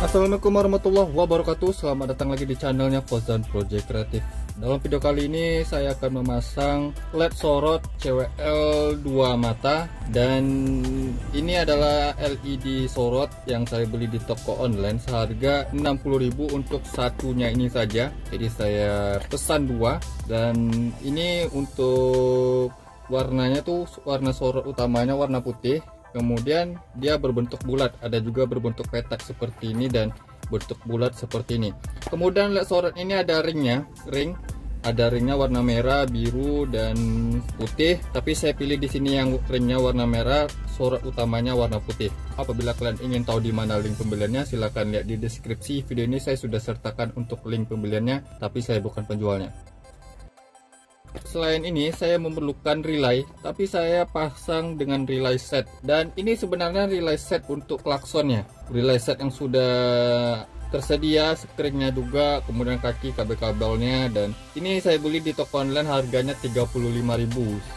Assalamualaikum warahmatullahi wabarakatuh. Selamat datang lagi di channelnya Fauzan Project Kreatif. Dalam video kali ini saya akan memasang LED sorot CWL 2 mata. Dan ini adalah LED sorot yang saya beli di toko online seharga 60.000 untuk satunya ini saja. Jadi saya pesan 2. Dan ini untuk warnanya tuh, warna sorot utamanya warna putih. Kemudian dia berbentuk bulat, ada juga berbentuk petak seperti ini dan bentuk bulat seperti ini. Kemudian LED sorot ini ada ringnya, ada ringnya warna merah, biru dan putih. Tapi saya pilih di sini yang ringnya warna merah, sorot utamanya warna putih. Apabila kalian ingin tahu di mana link pembeliannya, silahkan lihat di deskripsi video ini. Saya sudah sertakan untuk link pembeliannya, tapi saya bukan penjualnya. Selain ini saya memerlukan relay, tapi saya pasang dengan relay set. Dan ini sebenarnya relay set untuk klaksonnya, relay set yang sudah tersedia, screennya juga, kemudian kaki kabel-kabelnya. Dan ini saya beli di toko online harganya 35.000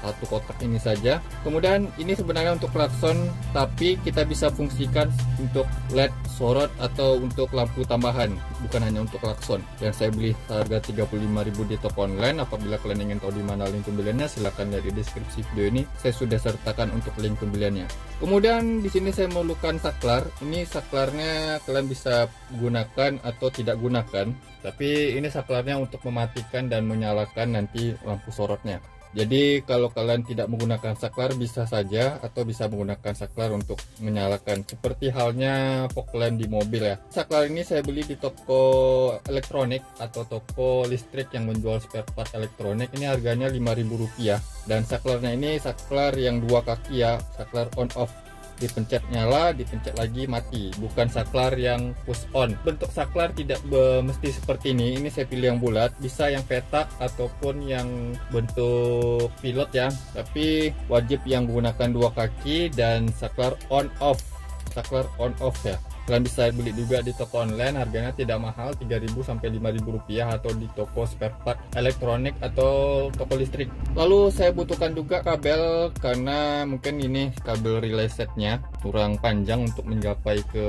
satu kotak ini saja. Kemudian ini sebenarnya untuk klakson, tapi kita bisa fungsikan untuk LED sorot atau untuk lampu tambahan, bukan hanya untuk klakson. Dan saya beli harga 35.000 di toko online. Apabila kalian ingin tahu di mana link pembeliannya, silahkan lihat di deskripsi video ini. Saya sudah sertakan untuk link pembeliannya. Kemudian di sini saya memerlukan saklar. Ini saklarnya kalian bisa gunakan atau tidak gunakan, tapi ini saklarnya untuk mematikan dan menyalakan nanti lampu sorotnya. Jadi kalau kalian tidak menggunakan saklar bisa saja, atau bisa menggunakan saklar untuk menyalakan, seperti halnya fog lamp di mobil ya. Saklar ini saya beli di toko elektronik atau toko listrik yang menjual spare part elektronik. Ini harganya Rp5.000. Dan saklarnya ini saklar yang 2 kaki ya, saklar on off. Dipencet nyala, dipencet lagi mati, bukan saklar yang push on. Bentuk saklar tidak mesti seperti ini saya pilih yang bulat, bisa yang petak ataupun yang bentuk pilot ya, tapi wajib yang menggunakan 2 kaki dan saklar on off, saklar on off ya. Kalian bisa beli juga di toko online, harganya tidak mahal, 3.000 sampai 5.000 rupiah, atau di toko spare part elektronik atau toko listrik. Lalu saya butuhkan juga kabel, karena mungkin ini kabel relay setnya kurang panjang untuk mencapai ke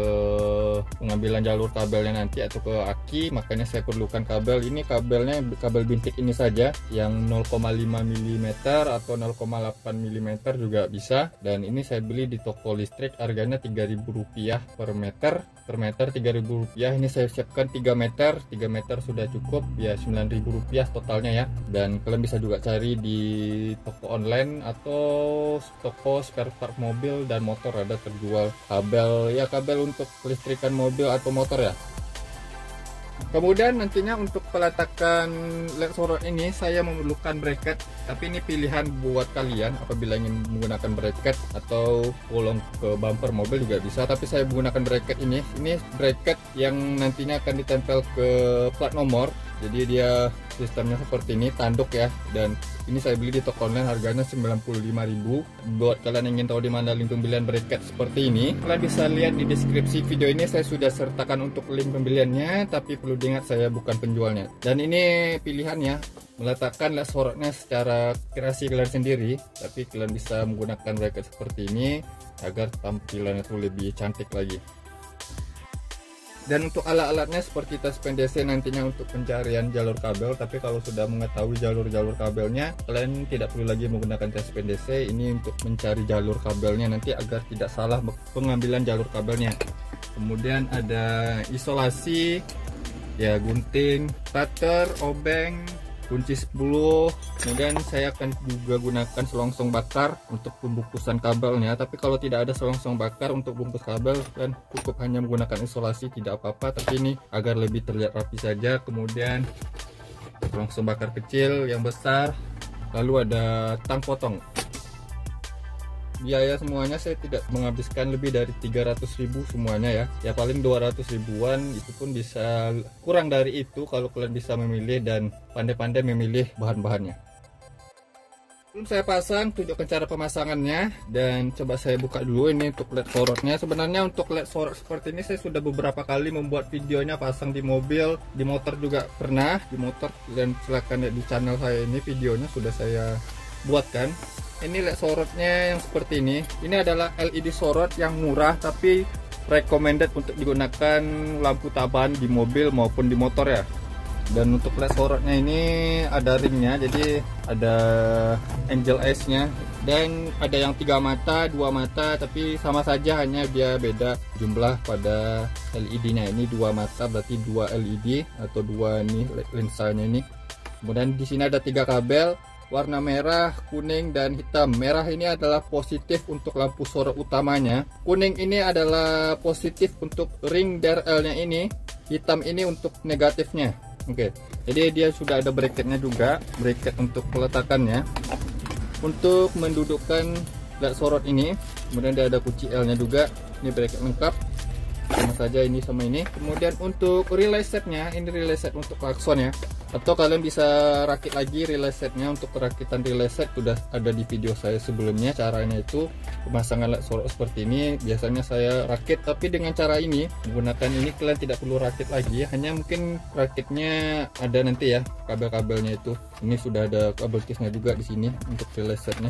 pengambilan jalur kabelnya nanti atau ke aki, makanya saya perlukan kabel. Ini kabelnya kabel bintik ini saja, yang 0,5 mm atau 0,8 mm juga bisa. Dan ini saya beli di toko listrik, harganya Rp3.000 per meter 3.000 rupiah. Ini saya siapkan 3 meter sudah cukup ya, 9.000 rupiah totalnya ya. Dan kalian bisa juga cari di toko online atau toko spare part mobil dan motor, ada terjual kabel ya, kabel untuk kelistrikan mobil atau motor ya. Kemudian nantinya untuk peletakan LED sorot ini saya memerlukan bracket, tapi ini pilihan buat kalian apabila ingin menggunakan bracket atau bolong ke bumper mobil juga bisa. Tapi saya menggunakan bracket ini bracket yang nantinya akan ditempel ke plat nomor. Jadi dia sistemnya seperti ini, tanduk ya. Dan ini saya beli di toko online, harganya 95.000. Buat kalian yang ingin tahu di mana link pembelian bracket seperti ini, kalian bisa lihat di deskripsi video ini. Saya sudah sertakan untuk link pembeliannya, tapi perlu diingat saya bukan penjualnya. Dan ini pilihannya, meletakkan LED sorotnya secara kreasi kalian sendiri, tapi kalian bisa menggunakan bracket seperti ini agar tampilannya itu lebih cantik lagi. Dan untuk alat-alatnya seperti touchpen DC nantinya untuk pencarian jalur kabel. Tapi kalau sudah mengetahui jalur-jalur kabelnya, kalian tidak perlu lagi menggunakan touchpen DC. Ini untuk mencari jalur kabelnya nanti agar tidak salah pengambilan jalur kabelnya. Kemudian ada isolasi ya, gunting, cutter, obeng, kunci 10. Kemudian saya akan juga gunakan selongsong bakar untuk pembungkusan kabelnya. Tapi kalau tidak ada selongsong bakar untuk bungkus kabel, kan cukup hanya menggunakan isolasi, tidak apa-apa. Tapi ini agar lebih terlihat rapi saja. Kemudian selongsong bakar kecil, yang besar. Lalu ada tang potong. Biaya semuanya saya tidak menghabiskan lebih dari 300.000 semuanya ya. Ya paling 200 ribuan, itu pun bisa kurang dari itu kalau kalian bisa memilih dan pandai-pandai memilih bahan-bahannya. Sebelum saya pasang, tunjukkan cara pemasangannya. Dan coba saya buka dulu ini untuk LED sorotnya. Sebenarnya untuk LED sorot seperti ini saya sudah beberapa kali membuat videonya, pasang di mobil, di motor juga pernah, di motor. Dan silahkan lihat di channel saya ini, videonya sudah saya buatkan. Ini LED sorotnya yang seperti ini. Ini adalah LED sorot yang murah, tapi recommended untuk digunakan lampu tambahan di mobil maupun di motor ya. Dan untuk LED sorotnya ini ada ringnya, jadi ada angel eyes nya, dan ada yang 3 mata, 2 mata, tapi sama saja, hanya dia beda jumlah pada LED nya. Ini 2 mata berarti 2 LED atau 2 nih lensanya ini. Kemudian di sini ada 3 kabel warna merah, kuning, dan hitam. Merah ini adalah positif untuk lampu sorot utamanya, kuning ini adalah positif untuk ring DRL nya ini, hitam ini untuk negatifnya. Oke, jadi dia sudah ada bracketnya juga, bracket untuk peletakannya untuk mendudukkan LED sorot ini. Kemudian dia ada kunci L nya juga, ini bracket lengkap sama saja ini sama ini. Kemudian untuk relay setnya, ini relay set untuk klakson ya, atau kalian bisa rakit lagi relay setnya. Untuk perakitan relay set sudah ada di video saya sebelumnya, caranya itu pemasangan LED sorot seperti ini. Biasanya saya rakit, tapi dengan cara ini, menggunakan ini kalian tidak perlu rakit lagi, hanya mungkin rakitnya ada nanti ya, kabel-kabelnya itu. Ini sudah ada kabel tisnya juga di sini untuk relay setnya.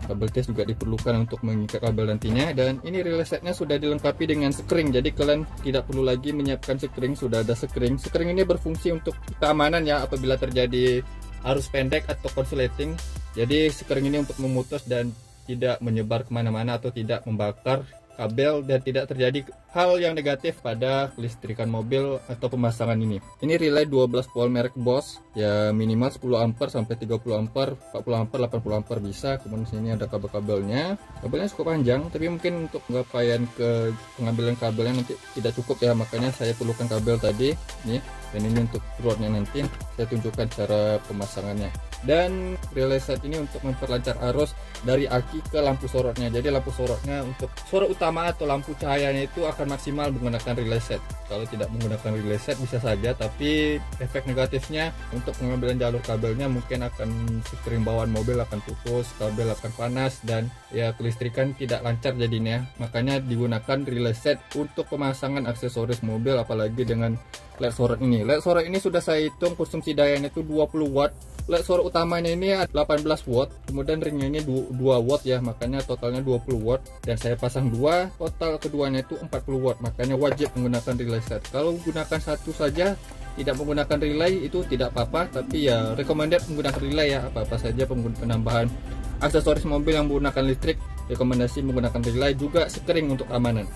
Kabel tis juga diperlukan untuk mengikat kabel nantinya. Dan ini relay setnya sudah dilengkapi dengan sekring, jadi kalian tidak perlu lagi menyiapkan sekring, sudah ada sekring. Sekring ini berfungsi untuk keamanan ya, apabila terjadi arus pendek atau konsleting. Jadi sekring ini untuk memutus dan tidak menyebar kemana-mana atau tidak membakar kabel, dan tidak terjadi hal yang negatif pada kelistrikan mobil atau pemasangan ini. Ini relay 12 volt merek Bosch ya, minimal 10 ampere sampai 30 ampere, 40 ampere, 80 ampere bisa. Kemudian sini ada kabel-kabelnya. Kabelnya cukup panjang, tapi mungkin untuk penggapaian ke pengambilan kabelnya nanti tidak cukup ya, makanya saya perlukan kabel tadi nih. Dan ini untuk roadnya, nanti saya tunjukkan cara pemasangannya. Dan relay set ini untuk memperlancar arus dari aki ke lampu sorotnya. Jadi lampu sorotnya untuk sorot utama atau lampu cahayanya itu akan maksimal menggunakan relay set. Kalau tidak menggunakan relay set bisa saja, tapi efek negatifnya untuk pengambilan jalur kabelnya mungkin akan sekring bawaan mobil akan putus, kabel akan panas, dan ya kelistrikan tidak lancar jadinya. Makanya digunakan relay set untuk pemasangan aksesoris mobil, apalagi dengan LED sorot ini. LED sorot ini sudah saya hitung konsumsi dayanya itu 20 watt. LED sorot utamanya ini 18 watt, kemudian ringnya ini 2 watt ya, makanya totalnya 20 watt. Dan saya pasang 2, total keduanya itu 40 watt, makanya wajib menggunakan relay set. Kalau gunakan satu saja, tidak menggunakan relay itu tidak apa-apa, tapi ya recommended menggunakan relay ya. Apa-apa saja penambahan aksesoris mobil yang menggunakan listrik, rekomendasi menggunakan relay, juga sekring untuk keamanan.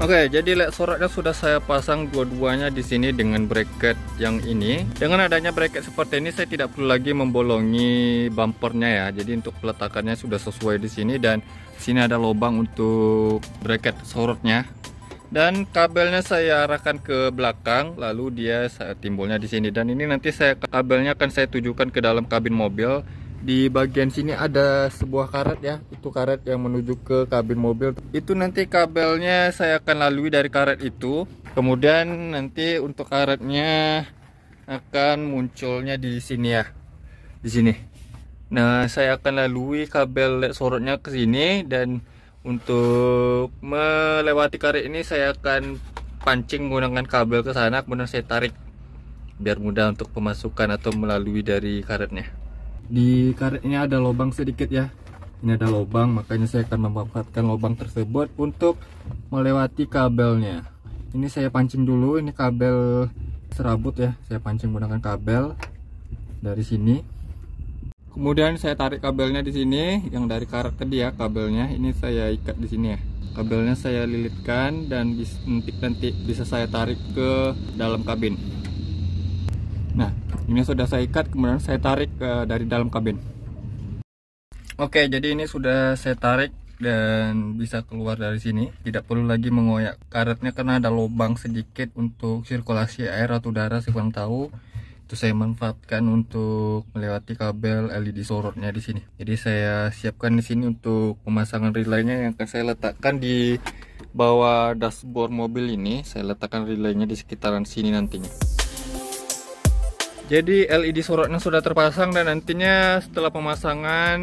Oke, jadi LED sorotnya sudah saya pasang dua-duanya di sini dengan bracket yang ini. Dengan adanya bracket seperti ini, saya tidak perlu lagi membolongi bumpernya ya. Jadi untuk peletakannya sudah sesuai di sini, dan di sini ada lubang untuk bracket sorotnya. Dan kabelnya saya arahkan ke belakang, lalu dia timbulnya di sini. Dan ini nanti kabelnya akan saya tujukan ke dalam kabin mobil. Di bagian sini ada sebuah karet ya, itu karet yang menuju ke kabin mobil. Itu nanti kabelnya saya akan lalui dari karet itu. Kemudian nanti untuk karetnya akan munculnya di sini ya, di sini. Nah, saya akan lalui kabel LED sorotnya ke sini, dan untuk melewati karet ini saya akan pancing menggunakan kabel ke sana, kemudian saya tarik biar mudah untuk pemasukan atau melalui dari karetnya. Di karet ini ada lubang sedikit ya, ini ada lubang, makanya saya akan memanfaatkan lubang tersebut untuk melewati kabelnya. Ini saya pancing dulu, ini kabel serabut ya, saya pancing menggunakan kabel dari sini. Kemudian saya tarik kabelnya di sini, yang dari karet tadi ya, kabelnya ini saya ikat di sini ya. Kabelnya saya lilitkan dan nanti bisa saya tarik ke dalam kabin. Nah, ini sudah saya ikat, kemudian saya tarik dari dalam kabin. Oke, jadi ini sudah saya tarik dan bisa keluar dari sini. Tidak perlu lagi mengoyak karetnya karena ada lubang sedikit untuk sirkulasi air atau udara, saya kurang tahu. Itu saya manfaatkan untuk melewati kabel LED sorotnya di sini. Jadi saya siapkan di sini untuk pemasangan relaynya yang akan saya letakkan di bawah dashboard mobil ini. Saya letakkan relaynya di sekitaran sini nantinya. Jadi LED sorotnya sudah terpasang, dan nantinya setelah pemasangan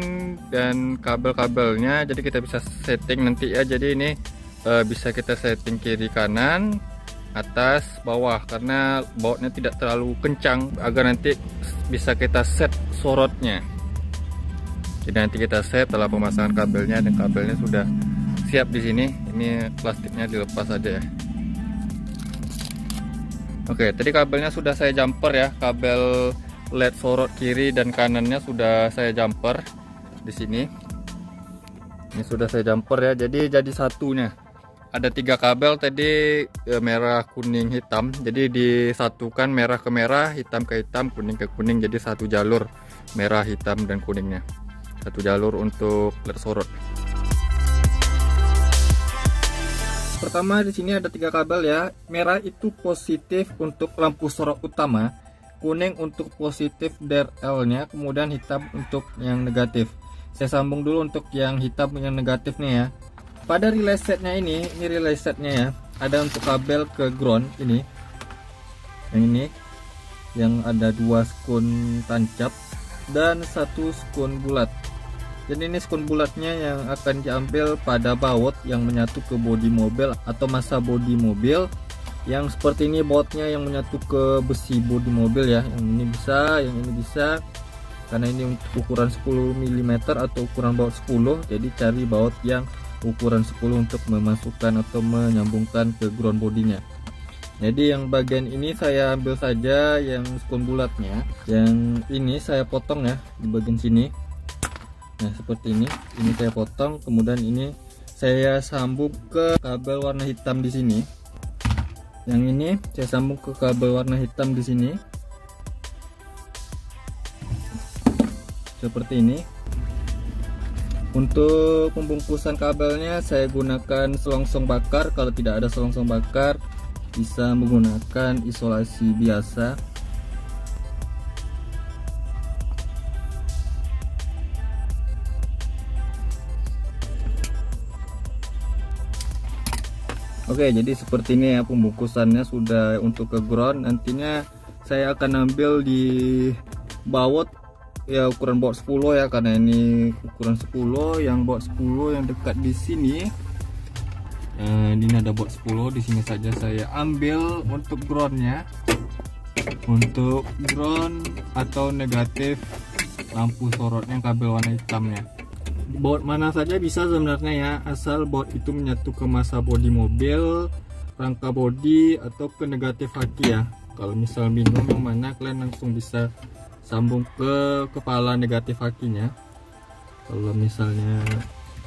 dan kabel-kabelnya, jadi kita bisa setting nanti ya. Jadi ini bisa kita setting kiri kanan, atas bawah, karena bautnya tidak terlalu kencang agar nanti bisa kita set sorotnya. Jadi nanti kita set setelah pemasangan kabelnya, dan kabelnya sudah siap di sini. Ini plastiknya dilepas aja ya. Oke, tadi kabelnya sudah saya jumper ya, kabel LED sorot kiri dan kanannya sudah saya jumper di sini. Ini sudah saya jumper ya, jadi satunya. Ada 3 kabel tadi, merah, kuning, hitam. Jadi disatukan merah ke merah, hitam ke hitam, kuning ke kuning. Jadi satu jalur merah, hitam, dan kuningnya. Satu jalur untuk LED sorot. Pertama di sini ada 3 kabel ya. Merah itu positif untuk lampu sorot utama, kuning untuk positif DRL-nya, kemudian hitam untuk yang negatif. Saya sambung dulu untuk yang hitam yang negatifnya ya. Pada relay setnya ini relay setnya ya, ada untuk kabel ke ground ini. Yang ini yang ada 2 skun tancap dan 1 skun bulat. Jadi ini skun bulatnya yang akan diambil pada baut yang menyatu ke bodi mobil atau massa bodi mobil. Yang seperti ini bautnya yang menyatu ke besi bodi mobil ya. Yang ini bisa, yang ini bisa. Karena ini untuk ukuran 10 mm atau ukuran baut 10. Jadi cari baut yang ukuran 10 untuk memasukkan atau menyambungkan ke ground bodinya. Jadi yang bagian ini saya ambil saja yang skun bulatnya. Yang ini saya potong ya di bagian sini. Nah, seperti ini saya potong, kemudian ini saya sambung ke kabel warna hitam di sini. Yang ini saya sambung ke kabel warna hitam di sini. Seperti ini. Untuk pembungkusan kabelnya saya gunakan selongsong bakar. Kalau tidak ada selongsong bakar, bisa menggunakan isolasi biasa. Oke, jadi seperti ini ya pembungkusannya sudah untuk ke ground. Nantinya saya akan ambil di baut ya ukuran baut 10 ya, karena ini ukuran 10, yang baut 10 yang dekat di sini. Ini ada baut 10 di sini saja saya ambil untuk groundnya. Untuk ground atau negatif lampu sorotnya kabel warna hitamnya. Baut mana saja bisa sebenarnya ya, asal baut itu menyatu ke massa bodi mobil, rangka bodi, atau ke negatif aki ya. Kalau misal minum yang mana, kalian langsung bisa sambung ke kepala negatif akinya. Kalau misalnya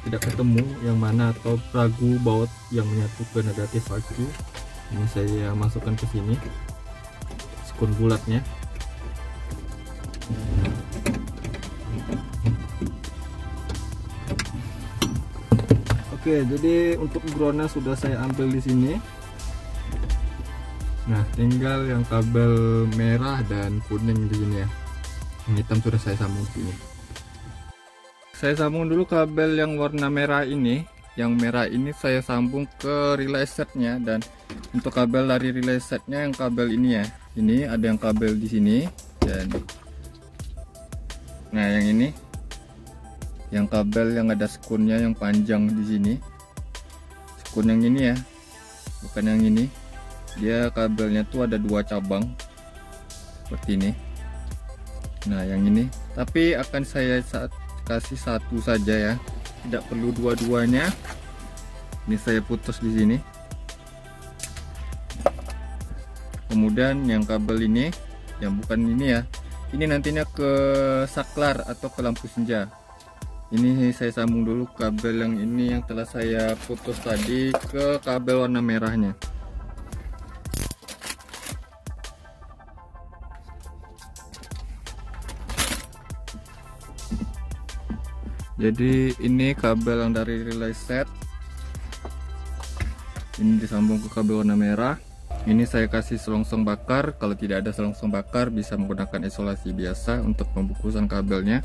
tidak ketemu yang mana atau ragu baut yang menyatu ke negatif aki, ini saya masukkan ke sini skun bulatnya. Oke, jadi untuk groundnya sudah saya ambil di sini. Nah, tinggal yang kabel merah dan kuning di sini ya. Yang hitam sudah saya sambung sini. Saya sambung dulu kabel yang warna merah ini. Yang merah ini saya sambung ke relay setnya, dan untuk kabel dari relay setnya yang kabel ini ya. Ini ada yang kabel di sini dan nah yang ini yang kabel yang ada skunnya yang panjang di sini. Skun yang ini ya, bukan yang ini. Dia kabelnya tuh ada 2 cabang seperti ini. Nah yang ini, tapi akan saya kasih 1 saja ya, tidak perlu dua-duanya. Ini saya putus di sini. Kemudian yang kabel ini, yang bukan ini ya, ini nantinya ke saklar atau ke lampu senja. Ini saya sambung dulu kabel yang ini yang telah saya putus tadi ke kabel warna merahnya. Jadi ini kabel yang dari relay set, ini disambung ke kabel warna merah. Ini saya kasih selongsong bakar. Kalau tidak ada selongsong bakar bisa menggunakan isolasi biasa untuk pembungkusan kabelnya.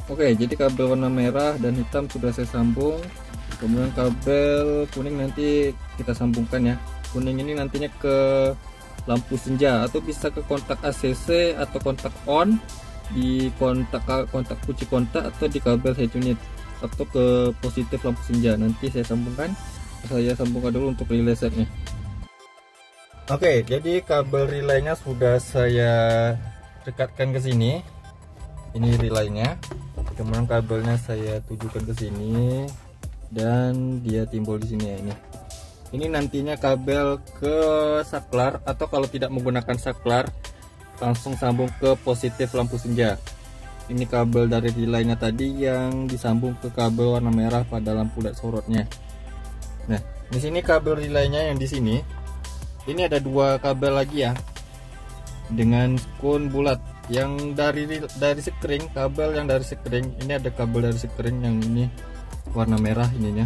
Oke, jadi kabel warna merah dan hitam sudah saya sambung. Kemudian kabel kuning nanti kita sambungkan ya. Kuning ini nantinya ke lampu senja atau bisa ke kontak ACC atau kontak on di kontak kunci kontak atau di kabel head unit atau ke positif lampu senja. Nanti saya sambungkan. Saya sambungkan dulu untuk relay setnya. Oke, jadi kabel relaynya sudah saya dekatkan ke sini. Ini relaynya. Kemudian kabelnya saya tujukan ke sini dan dia timbul di sini ya ini. Ini nantinya kabel ke saklar atau kalau tidak menggunakan saklar langsung sambung ke positif lampu senja. Ini kabel dari relaynya tadi yang disambung ke kabel warna merah pada lampu LED sorotnya. Nah, di sini kabel relaynya yang di sini. Ini ada 2 kabel lagi ya. Dengan skun bulat. Yang dari sekring, kabel yang dari sekring, ini ada kabel dari sekring yang ini warna merah ininya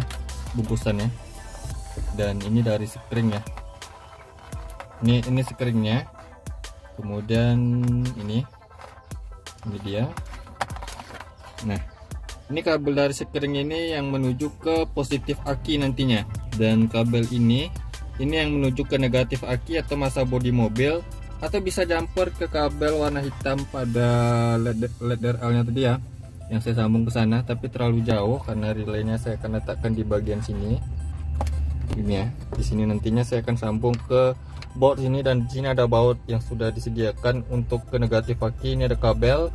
bungkusannya, dan ini dari sekring ya. Ini sekringnya. Kemudian ini dia. Nah, ini kabel dari sekring ini yang menuju ke positif aki nantinya, dan kabel ini yang menuju ke negatif aki atau masa bodi mobil, atau bisa jumper ke kabel warna hitam pada LED RL-nya tadi ya, yang saya sambung ke sana, tapi terlalu jauh karena relaynya saya akan letakkan di bagian sini. Ini ya, di sini nantinya saya akan sambung ke baut sini, dan di sini ada baut yang sudah disediakan untuk ke negatif aki. Ini ada kabel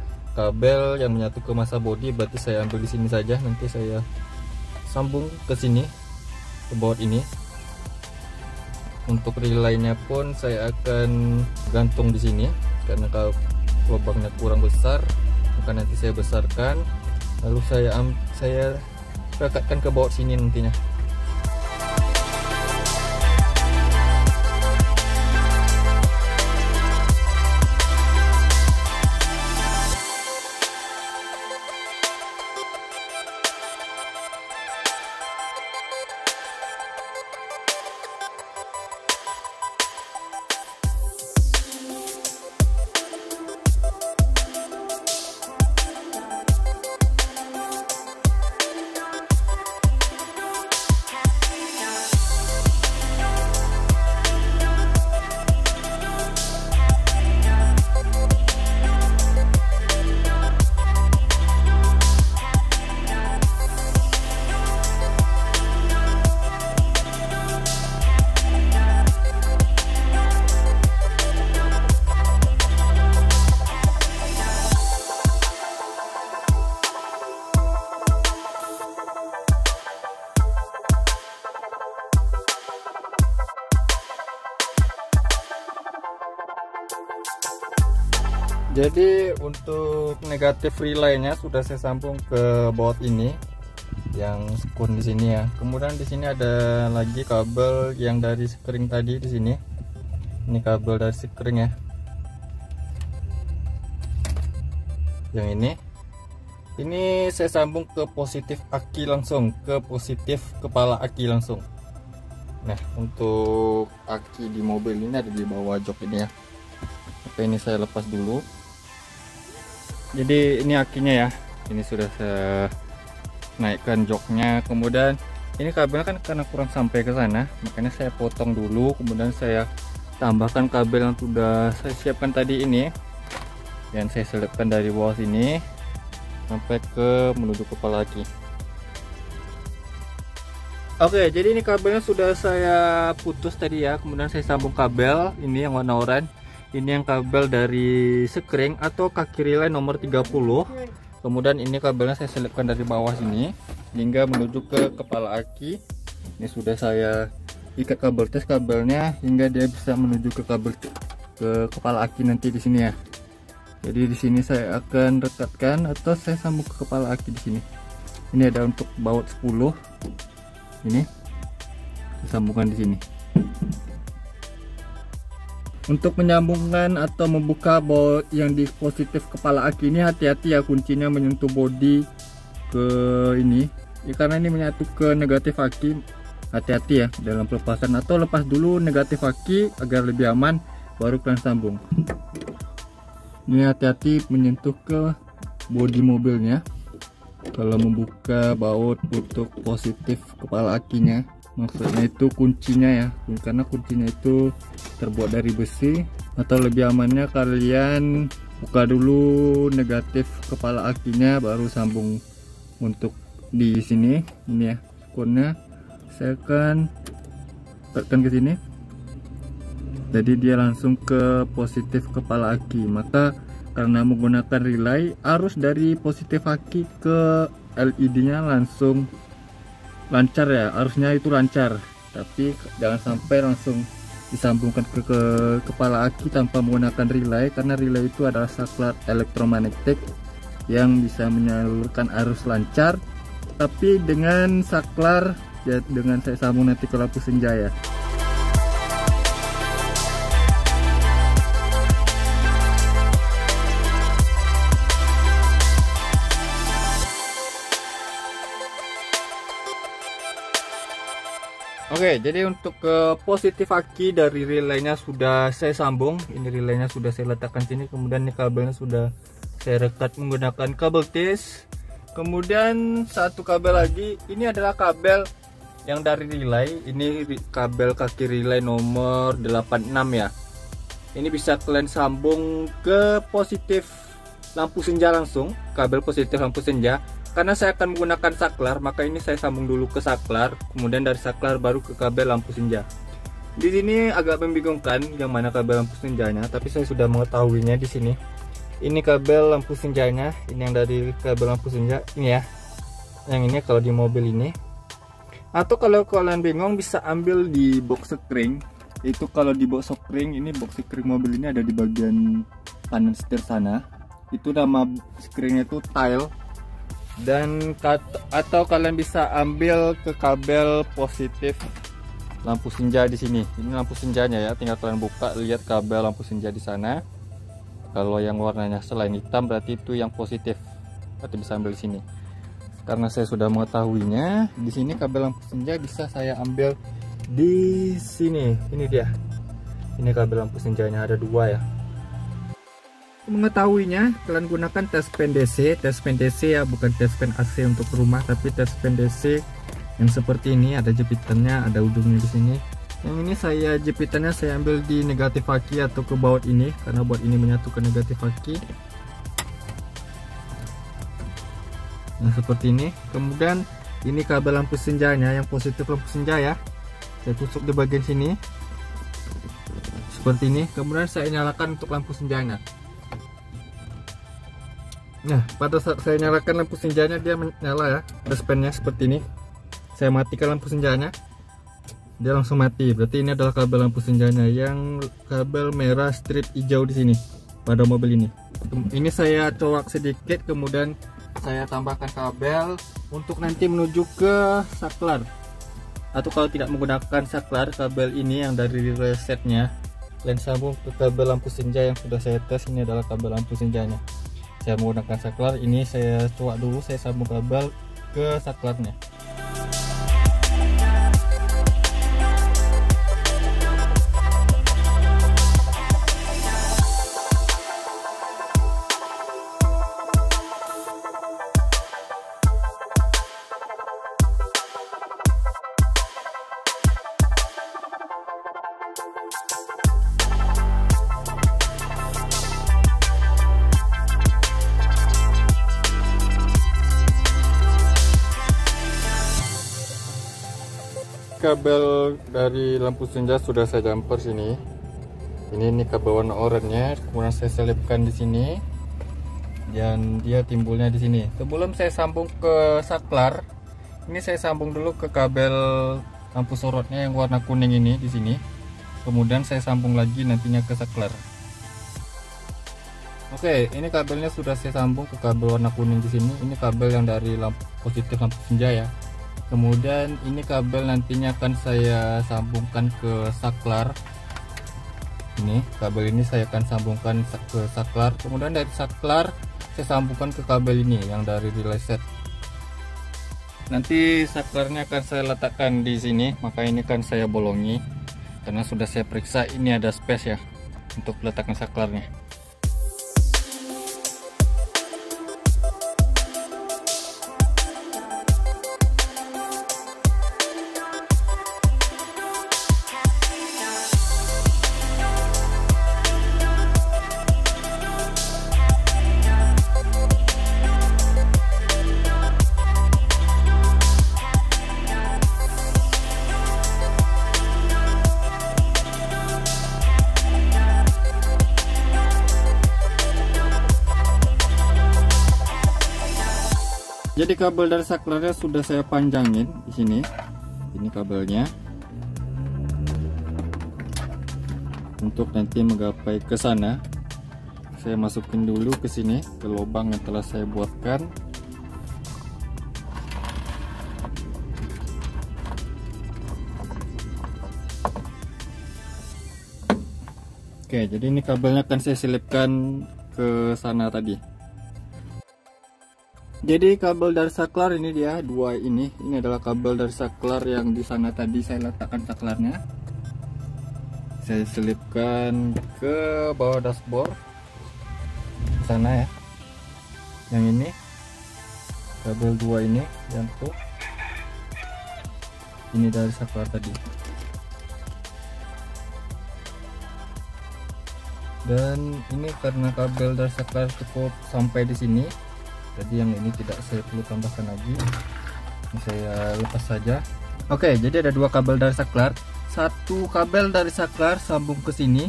yang menyatu ke masa bodi, berarti saya ambil di sini saja. Nanti saya sambung ke sini ke baut ini. Untuk relaynya pun saya akan gantung di sini karena kalau lubangnya kurang besar, maka nanti saya besarkan, lalu saya rekatkan ke baut sini nantinya. Jadi untuk negatif relaynya sudah saya sambung ke baut ini yang sekun di sini ya. Kemudian di sini ada lagi kabel yang dari sekring tadi di sini. Ini kabel dari sekring ya. Yang ini saya sambung ke positif aki langsung, ke positif kepala aki langsung. Nah, untuk aki di mobil ini ada di bawah jok ini ya. Oke, ini saya lepas dulu. Jadi ini akinya ya, ini sudah saya naikkan joknya. Kemudian ini kabelnya kan karena kurang sampai ke sana, makanya saya potong dulu. Kemudian saya tambahkan kabel yang sudah saya siapkan tadi ini, yang saya selipkan dari bawah sini sampai ke menuju kepala aki. Oke, jadi ini kabelnya sudah saya putus tadi ya. Kemudian saya sambung kabel ini yang warna oranye. Ini yang kabel dari sekring atau kaki relay nomor 30. Kemudian ini kabelnya saya selipkan dari bawah sini hingga menuju ke kepala aki. Ini sudah saya ikat kabel tes kabelnya hingga dia bisa menuju ke kabel ke kepala aki nanti di sini ya. Jadi di sini saya akan rekatkan atau saya sambung ke kepala aki di sini. Ini ada untuk baut 10. Ini disambungkan di sini. Untuk menyambungkan atau membuka baut yang di positif kepala aki ini hati-hati ya, kuncinya menyentuh bodi ke ini ya, karena ini menyatu ke negatif aki. Hati-hati ya dalam pelepasan, atau lepas dulu negatif aki agar lebih aman baru kalian sambung. Ini hati-hati menyentuh ke bodi mobilnya kalau membuka baut untuk positif kepala akinya. Maksudnya itu kuncinya ya, karena kuncinya itu terbuat dari besi. Atau lebih amannya kalian buka dulu negatif kepala akinya baru sambung untuk di sini. Ini ya sekunnya saya akan tekan ke sini, jadi dia langsung ke positif kepala aki. Maka karena menggunakan relay, arus dari positif aki ke LED nya langsung lancar ya, arusnya itu lancar, tapi jangan sampai langsung disambungkan ke kepala aki tanpa menggunakan relay, karena relay itu adalah saklar elektromagnetik yang bisa menyalurkan arus lancar, tapi dengan saklar ya, dengan saya sambung nanti ke lampu senja ya. Oke, jadi untuk ke positif aki dari relaynya sudah saya sambung. Ini relaynya sudah saya letakkan sini. Kemudian ini kabelnya sudah saya rekat menggunakan kabel tis. Kemudian satu kabel lagi, ini adalah kabel yang dari relay. Ini kabel kaki relay nomor 86 ya. Ini bisa kalian sambung ke positif lampu senja langsung, kabel positif lampu senja. Karena saya akan menggunakan saklar, maka ini saya sambung dulu ke saklar, kemudian dari saklar baru ke kabel lampu senja. Di sini agak membingungkan yang mana kabel lampu senjanya, tapi saya sudah mengetahuinya di sini. Ini kabel lampu senjanya, ini yang dari kabel lampu senja ini ya. Yang ini kalau di mobil ini. Atau kalau kalian bingung bisa ambil di box sekring. Itu kalau di box sekring, ini box sekring mobil ini ada di bagian kanan setir sana. Itu nama sekringnya itu tile. Dan atau kalian bisa ambil ke kabel positif lampu senja di sini. Ini lampu senjanya ya, tinggal kalian buka, lihat kabel lampu senja di sana. Kalau yang warnanya selain hitam berarti itu yang positif, berarti bisa ambil di sini. Karena saya sudah mengetahuinya, di sini kabel lampu senja bisa saya ambil di sini. Ini dia, ini kabel lampu senjanya ada dua ya. Mengetahuinya kalian gunakan tespen DC ya, bukan tespen AC untuk rumah, tapi tespen DC yang seperti ini, ada jepitannya, ada ujungnya di sini. Yang ini saya jepitannya saya ambil di negatif aki atau ke baut ini, karena baut ini menyatu ke negatif aki. Nah seperti ini. Kemudian ini kabel lampu senjanya yang positif lampu senja ya, saya tusuk di bagian sini seperti ini. Kemudian saya nyalakan untuk lampu senjanya. Nah, pada saat saya nyalakan lampu senjanya dia menyala ya, tespennya seperti ini. Saya matikan lampu senjanya, dia langsung mati. Berarti ini adalah kabel lampu senjanya yang kabel merah strip hijau di sini. pada mobil ini. Ini saya coak sedikit, kemudian saya tambahkan kabel untuk nanti menuju ke saklar. Atau kalau tidak menggunakan saklar, kabel ini yang dari relay setnya kalian sambung ke kabel lampu senja yang sudah saya tes. Ini adalah kabel lampu senjanya. Saya menggunakan saklar, ini saya coak dulu, saya sambung kabel ke saklarnya. Kabel dari lampu senja sudah saya jumper sini. Ini kabel warna oranye, kemudian saya selipkan di sini dan dia timbulnya di sini. Sebelum saya sambung ke saklar, ini saya sambung dulu ke kabel lampu sorotnya yang warna kuning ini di sini. Kemudian saya sambung lagi nantinya ke saklar. Oke, ini kabelnya sudah saya sambung ke kabel warna kuning di sini. Ini kabel yang dari lampu positif lampu senja ya. Kemudian ini kabel nantinya akan saya sambungkan ke saklar. Ini kabel ini saya akan sambungkan ke saklar. Kemudian dari saklar saya sambungkan ke kabel ini yang dari relay set. Nanti saklarnya akan saya letakkan di sini, maka ini kan saya bolongi karena sudah saya periksa ini ada space ya untuk letakkan saklarnya. Jadi kabel dari saklarnya sudah saya panjangin di sini. Ini kabelnya untuk nanti menggapai ke sana. Saya masukin dulu ke sini ke lubang yang telah saya buatkan. Oke, jadi ini kabelnya akan saya selipkan ke sana tadi. Jadi kabel dari saklar ini dia dua ini adalah kabel dari saklar yang di sana tadi saya letakkan saklarnya. Saya selipkan ke bawah dashboard ke sana ya. Yang ini kabel dua ini yang tuh ini dari saklar tadi. Dan ini karena kabel dari saklar cukup sampai di sini. Jadi yang ini tidak saya perlu tambahkan lagi, ini saya lepas saja. Oke, jadi ada dua kabel dari saklar. Satu kabel dari saklar sambung ke sini,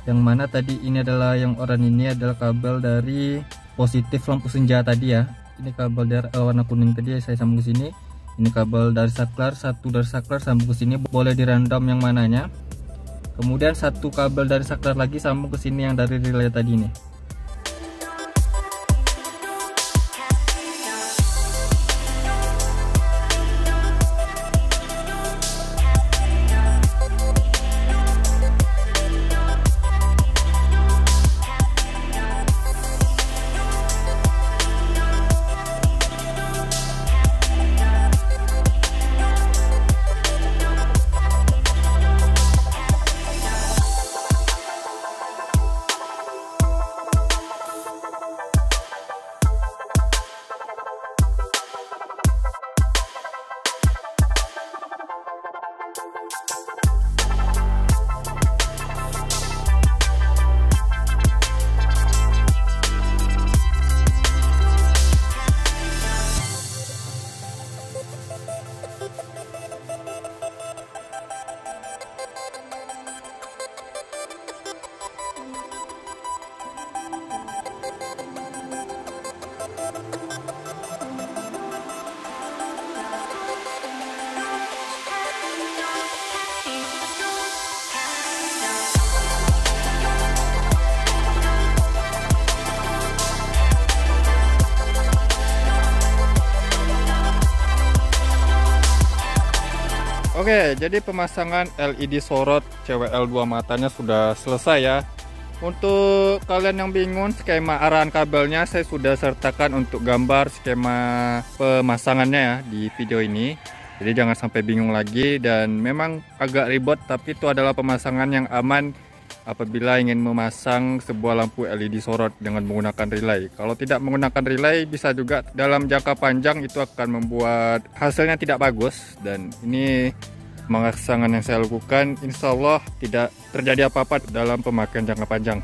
yang mana tadi ini adalah yang oranye ini adalah kabel dari positif lampu senja tadi ya. Ini kabel dari warna kuning tadi saya sambung ke sini. Ini kabel dari saklar, satu dari saklar sambung ke sini, boleh di random yang mananya. Kemudian satu kabel dari saklar lagi sambung ke sini yang dari relay tadi nih. Oke, jadi pemasangan LED sorot CWL 2 matanya sudah selesai ya. Untuk kalian yang bingung skema arahan kabelnya, saya sudah sertakan untuk gambar skema pemasangannya ya di video ini. Jadi jangan sampai bingung lagi, dan memang agak ribet tapi itu adalah pemasangan yang aman apabila ingin memasang sebuah lampu LED sorot dengan menggunakan relay. Kalau tidak menggunakan relay bisa juga dalam jangka panjang itu akan membuat hasilnya tidak bagus, dan ini pemasangan yang saya lakukan insya Allah tidak terjadi apa-apa dalam pemakaian jangka panjang.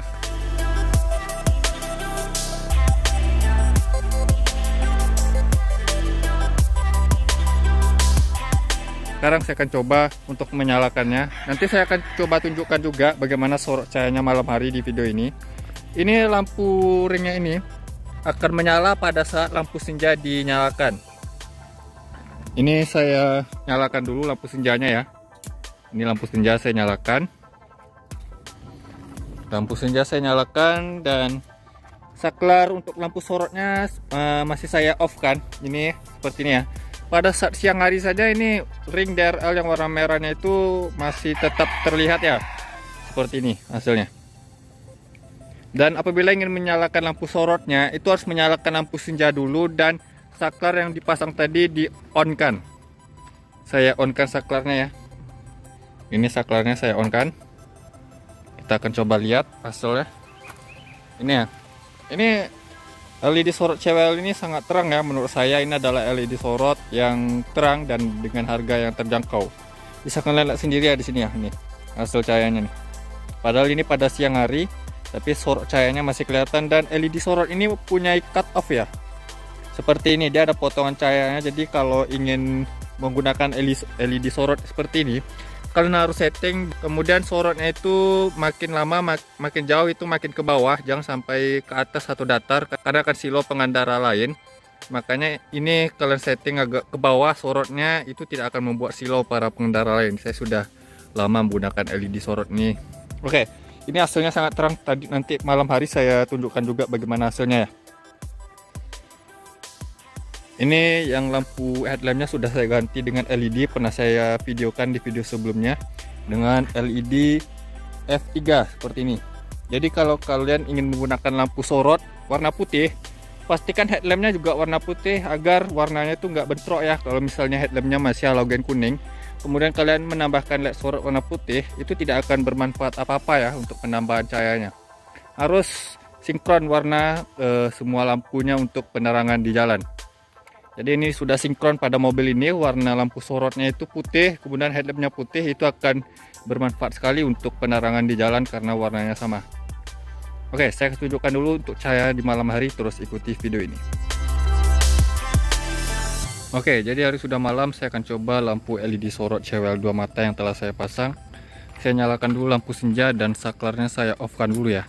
Sekarang saya akan coba untuk menyalakannya. Nanti saya akan coba tunjukkan juga bagaimana sorot cahayanya malam hari di video ini. Ini lampu ringnya ini akan menyala pada saat lampu senja dinyalakan. Ini saya nyalakan dulu lampu senjanya ya. Ini lampu senja saya nyalakan. Lampu senja saya nyalakan, dan saklar untuk lampu sorotnya masih saya off kan. Ini seperti ini ya. Pada saat siang hari saja ini ring DRL yang warna merahnya itu masih tetap terlihat ya. Seperti ini hasilnya. Dan apabila ingin menyalakan lampu sorotnya, itu harus menyalakan lampu senja dulu dan saklar yang dipasang tadi di on kan. Saya on kan saklarnya ya. Ini saklarnya saya on kan. Kita akan coba lihat hasilnya. Ini ya. Ini LED sorot CWL ini sangat terang ya, menurut saya ini adalah LED sorot yang terang dan dengan harga yang terjangkau. Bisa kalian lihat sendiri ya di sini ya, ini hasil cahayanya nih. Padahal ini pada siang hari, tapi sorot cahayanya masih kelihatan, dan LED sorot ini punya cut off ya. Seperti ini, dia ada potongan cahayanya. Jadi kalau ingin menggunakan LED sorot seperti ini, kalian harus setting, kemudian sorotnya itu makin lama makin jauh itu makin ke bawah, jangan sampai ke atas atau datar karena akan silau pengendara lain. Makanya ini kalian setting agak ke bawah sorotnya, itu tidak akan membuat silau para pengendara lain. Saya sudah lama menggunakan LED sorot ini. Oke, ini hasilnya sangat terang. Tadi nanti malam hari saya tunjukkan juga bagaimana hasilnya ya. Ini yang lampu headlampnya sudah saya ganti dengan LED, pernah saya videokan di video sebelumnya dengan LED F3 seperti ini. Jadi kalau kalian ingin menggunakan lampu sorot warna putih, pastikan headlampnya juga warna putih agar warnanya itu nggak bentrok ya. Kalau misalnya headlampnya masih halogen kuning, kemudian kalian menambahkan LED sorot warna putih, itu tidak akan bermanfaat apa-apa ya untuk penambahan cahayanya. Harus sinkron warna semua lampunya untuk penerangan di jalan. Jadi ini sudah sinkron pada mobil ini, warna lampu sorotnya itu putih, kemudian headlampnya putih, itu akan bermanfaat sekali untuk penerangan di jalan karena warnanya sama. Oke, saya tunjukkan dulu untuk cahaya di malam hari, terus ikuti video ini. Oke, jadi hari sudah malam, saya akan coba lampu LED sorot CWL 2 mata yang telah saya pasang. Saya nyalakan dulu lampu senja dan saklarnya saya off kan dulu ya.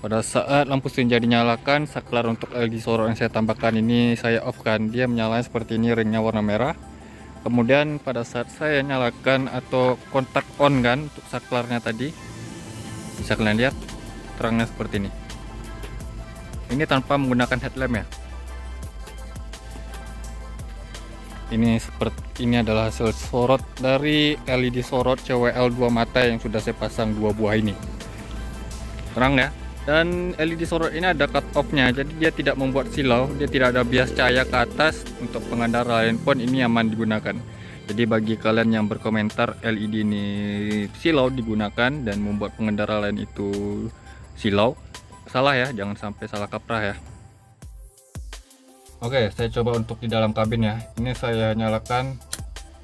Pada saat lampu senja dinyalakan, saklar untuk LED sorot yang saya tambahkan ini saya off kan, dia menyala seperti ini, ringnya warna merah. Kemudian pada saat saya nyalakan atau kontak on kan untuk saklarnya tadi, bisa kalian lihat terangnya seperti ini. Ini tanpa menggunakan headlamp ya. Ini adalah hasil sorot dari LED sorot CWL 2 mata yang sudah saya pasang 2 buah ini. Terang ya. Dan LED sorot ini ada cut off-nya, jadi dia tidak membuat silau, dia tidak ada bias cahaya ke atas. Untuk pengendara lain pun ini aman digunakan. Jadi bagi kalian yang berkomentar LED ini silau digunakan dan membuat pengendara lain itu silau, salah ya, jangan sampai salah kaprah ya. Oke, saya coba untuk di dalam kabin ya. Ini saya nyalakan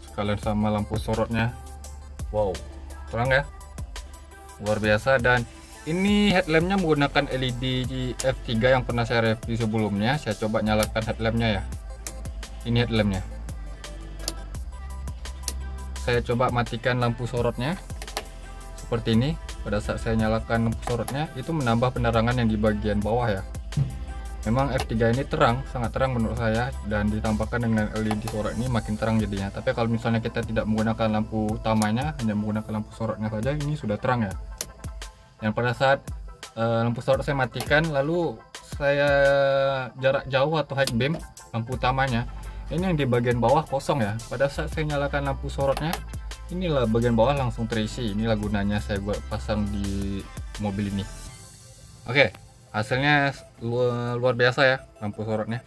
sekalian sama lampu sorotnya. Wow, terang ya, luar biasa. Dan ini headlampnya menggunakan LED F3 yang pernah saya review sebelumnya. Saya coba nyalakan headlampnya ya. Ini headlampnya. Saya coba matikan lampu sorotnya seperti ini. Pada saat saya nyalakan lampu sorotnya, itu menambah penerangan yang di bagian bawah ya. Memang F3 ini terang, sangat terang menurut saya, dan ditambahkan dengan LED sorot ini makin terang jadinya. Tapi kalau misalnya kita tidak menggunakan lampu utamanya, hanya menggunakan lampu sorotnya saja, ini sudah terang ya. Dan pada saat lampu sorot saya matikan, lalu saya jarak jauh atau high beam lampu utamanya, ini yang di bagian bawah kosong ya. Pada saat saya nyalakan lampu sorotnya, inilah bagian bawah langsung terisi. Inilah gunanya saya buat pasang di mobil ini. Oke, hasilnya luar biasa ya lampu sorotnya.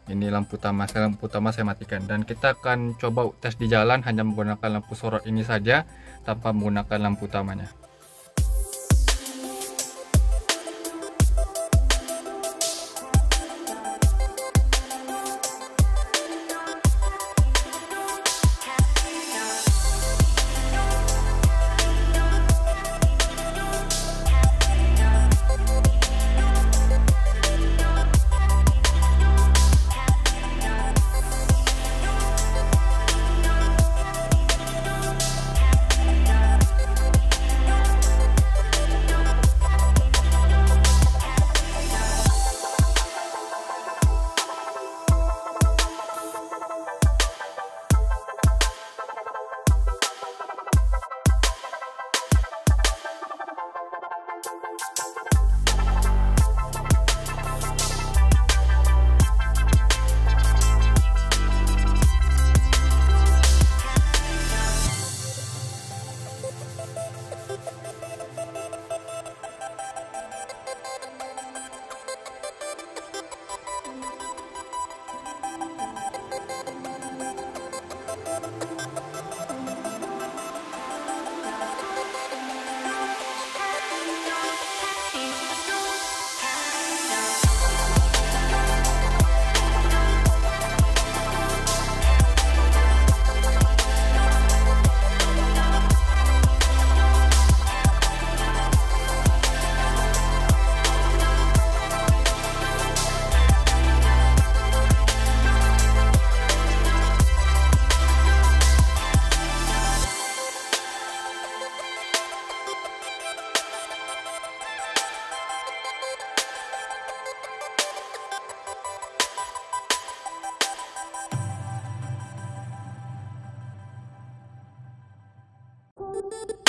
Ini lampu utama saya matikan, dan kita akan coba tes di jalan hanya menggunakan lampu sorot ini saja tanpa menggunakan lampu utamanya.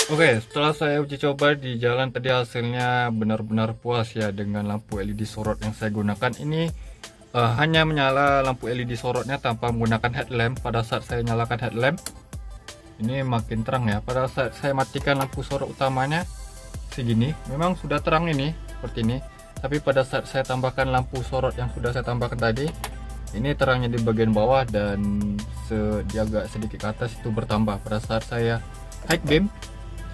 Oke, setelah saya uji coba di jalan tadi, hasilnya benar-benar puas ya dengan lampu LED sorot yang saya gunakan. Ini hanya menyala lampu LED sorotnya tanpa menggunakan headlamp. Pada saat saya nyalakan headlamp, ini makin terang ya. Pada saat saya matikan lampu sorot utamanya segini, memang sudah terang ini seperti ini. Tapi pada saat saya tambahkan lampu sorot yang sudah saya tambahkan tadi, ini terangnya di bagian bawah dan agak sedikit ke atas itu bertambah. Pada saat saya high beam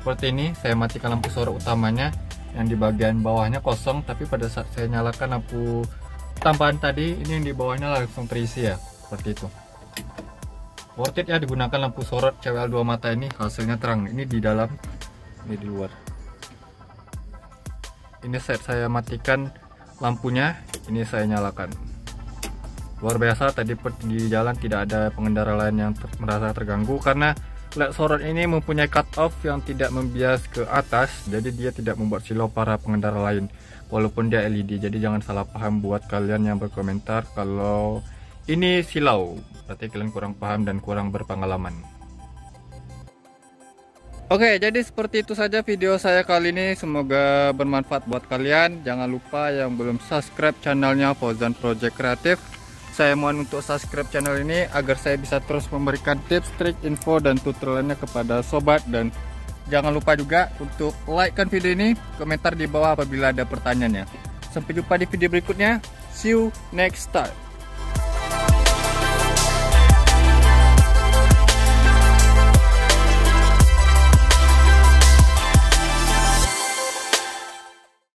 seperti ini, saya matikan lampu sorot utamanya yang di bagian bawahnya kosong, tapi pada saat saya nyalakan lampu tambahan tadi, ini yang di bawahnya langsung terisi ya, seperti itu. Worth it ya digunakan lampu sorot CWL 2 mata ini, hasilnya terang. Ini di dalam, ini di luar. Ini saat saya matikan lampunya, ini saya nyalakan. Luar biasa, tadi di jalan tidak ada pengendara lain yang merasa terganggu karena LED sorot ini mempunyai cut off yang tidak membias ke atas, jadi dia tidak membuat silau para pengendara lain walaupun dia LED. Jadi jangan salah paham buat kalian yang berkomentar kalau ini silau, berarti kalian kurang paham dan kurang berpengalaman. Oke, jadi seperti itu saja video saya kali ini, semoga bermanfaat buat kalian. Jangan lupa yang belum subscribe channelnya Fauzan Project Kreatif, saya mohon untuk subscribe channel ini agar saya bisa terus memberikan tips, trik, info, dan tutorialnya kepada sobat. Dan jangan lupa juga untuk like kan video ini, komentar di bawah apabila ada pertanyaannya. Sampai jumpa di video berikutnya. See you next time.